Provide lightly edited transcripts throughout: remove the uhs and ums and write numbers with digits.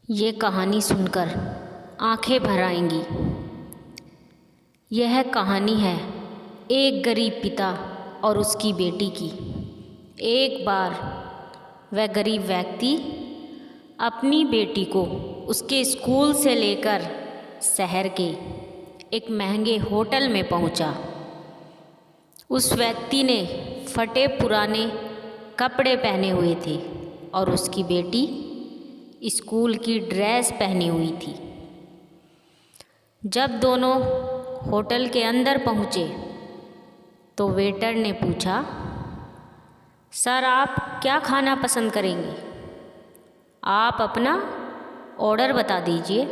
ये कहानी सुनकर आंखें भर आएंगी। यह कहानी है एक गरीब पिता और उसकी बेटी की। एक बार वह गरीब व्यक्ति अपनी बेटी को उसके स्कूल से लेकर शहर के एक महंगे होटल में पहुंचा। उस व्यक्ति ने फटे पुराने कपड़े पहने हुए थे और उसकी बेटी स्कूल की ड्रेस पहनी हुई थी। जब दोनों होटल के अंदर पहुँचे तो वेटर ने पूछा, सर आप क्या खाना पसंद करेंगे? आप अपना ऑर्डर बता दीजिए।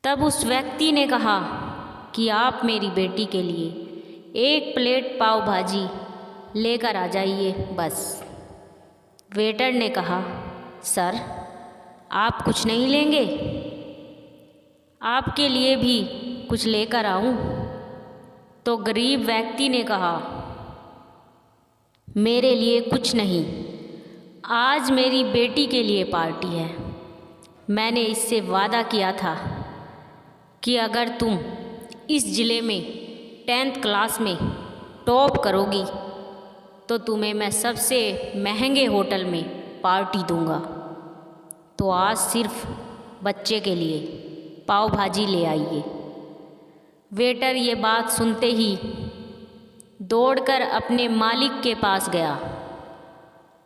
तब उस व्यक्ति ने कहा कि आप मेरी बेटी के लिए एक प्लेट पाव भाजी लेकर आ जाइए बस। वेटर ने कहा, सर आप कुछ नहीं लेंगे? आपके लिए भी कुछ लेकर आऊं? तो गरीब व्यक्ति ने कहा, मेरे लिए कुछ नहीं, आज मेरी बेटी के लिए पार्टी है। मैंने इससे वादा किया था कि अगर तुम इस ज़िले में 10th क्लास में टॉप करोगी तो तुम्हें मैं सबसे महंगे होटल में पार्टी दूंगा। तो आज सिर्फ बच्चे के लिए पाव भाजी ले आइए। वेटर ये बात सुनते ही दौड़कर अपने मालिक के पास गया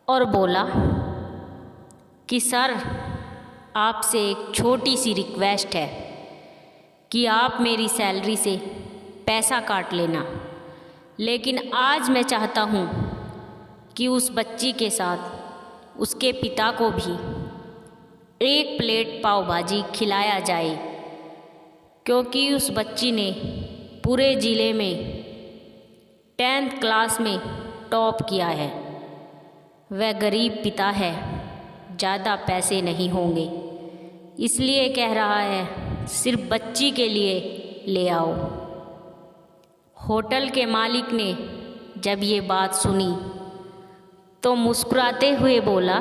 और बोला कि सर आपसे एक छोटी सी रिक्वेस्ट है कि आप मेरी सैलरी से पैसा काट लेना, लेकिन आज मैं चाहता हूँ कि उस बच्ची के साथ उसके पिता को भी एक प्लेट पाव भाजी खिलाया जाए, क्योंकि उस बच्ची ने पूरे ज़िले में 10th क्लास में टॉप किया है। वह गरीब पिता है, ज़्यादा पैसे नहीं होंगे, इसलिए कह रहा है सिर्फ बच्ची के लिए ले आओ। होटल के मालिक ने जब ये बात सुनी तो मुस्कुराते हुए बोला,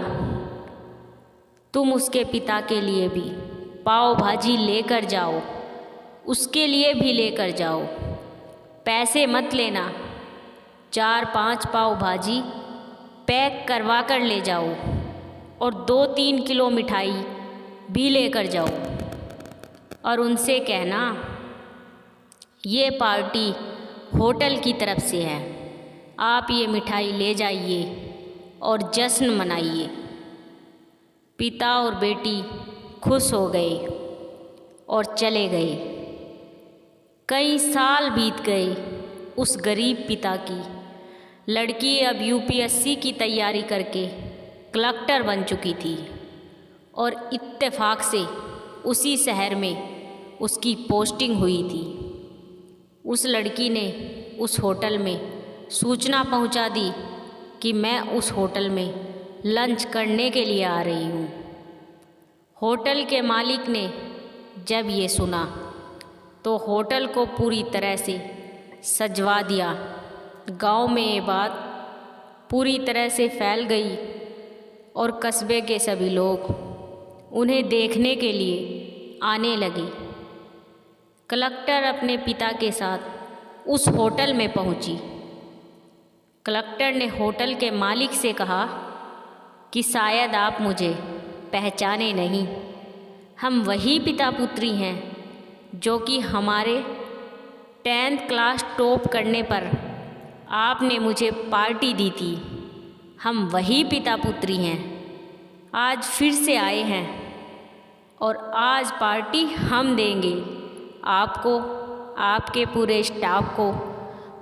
तुम उसके पिता के लिए भी पाव भाजी लेकर जाओ, उसके लिए भी लेकर जाओ, पैसे मत लेना। 4-5 पाव भाजी पैक करवा कर ले जाओ और 2-3 किलो मिठाई भी लेकर जाओ और उनसे कहना ये पार्टी होटल की तरफ से है, आप ये मिठाई ले जाइए और जश्न मनाइए। पिता और बेटी खुश हो गए और चले गए। कई साल बीत गए। उस गरीब पिता की लड़की अब यूपीएससी की तैयारी करके कलेक्टर बन चुकी थी और इत्तेफाक से उसी शहर में उसकी पोस्टिंग हुई थी। उस लड़की ने उस होटल में सूचना पहुंचा दी कि मैं उस होटल में लंच करने के लिए आ रही हूँ। होटल के मालिक ने जब ये सुना तो होटल को पूरी तरह से सजवा दिया। गांव में ये बात पूरी तरह से फैल गई और कस्बे के सभी लोग उन्हें देखने के लिए आने लगे। कलेक्टर अपने पिता के साथ उस होटल में पहुंची। कलेक्टर ने होटल के मालिक से कहा कि शायद आप मुझे पहचाने नहीं, हम वही पिता पुत्री हैं जो कि हमारे 10th क्लास टॉप करने पर आपने मुझे पार्टी दी थी। हम वही पिता पुत्री हैं, आज फिर से आए हैं और आज पार्टी हम देंगे आपको, आपके पूरे स्टाफ को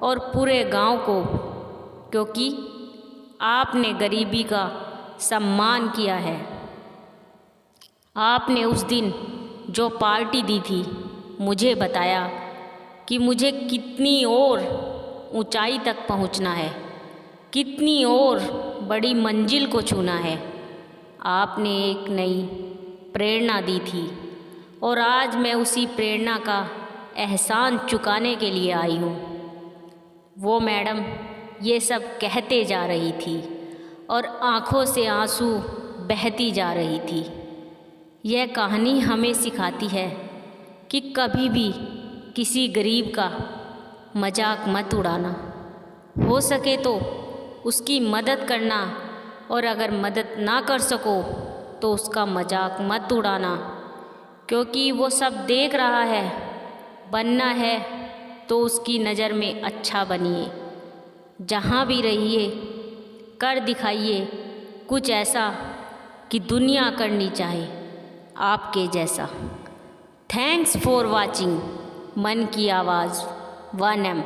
और पूरे गांव को, क्योंकि आपने गरीबी का सम्मान किया है। आपने उस दिन जो पार्टी दी थी मुझे बताया कि मुझे कितनी और ऊंचाई तक पहुंचना है, कितनी और बड़ी मंजिल को छूना है। आपने एक नई प्रेरणा दी थी और आज मैं उसी प्रेरणा का एहसान चुकाने के लिए आई हूँ। वो मैडम ये सब कहते जा रही थी और आँखों से आंसू बहती जा रही थी। यह कहानी हमें सिखाती है कि कभी भी किसी गरीब का मजाक मत उड़ाना। हो सके तो उसकी मदद करना, और अगर मदद ना कर सको तो उसका मजाक मत उड़ाना, क्योंकि वो सब देख रहा है। बनना है तो उसकी नज़र में अच्छा बनिए। जहाँ भी रहिए कर दिखाइए कुछ ऐसा कि दुनिया करनी चाहे आपके जैसा। थैंक्स फॉर वॉचिंग मन की आवाज़ 1M।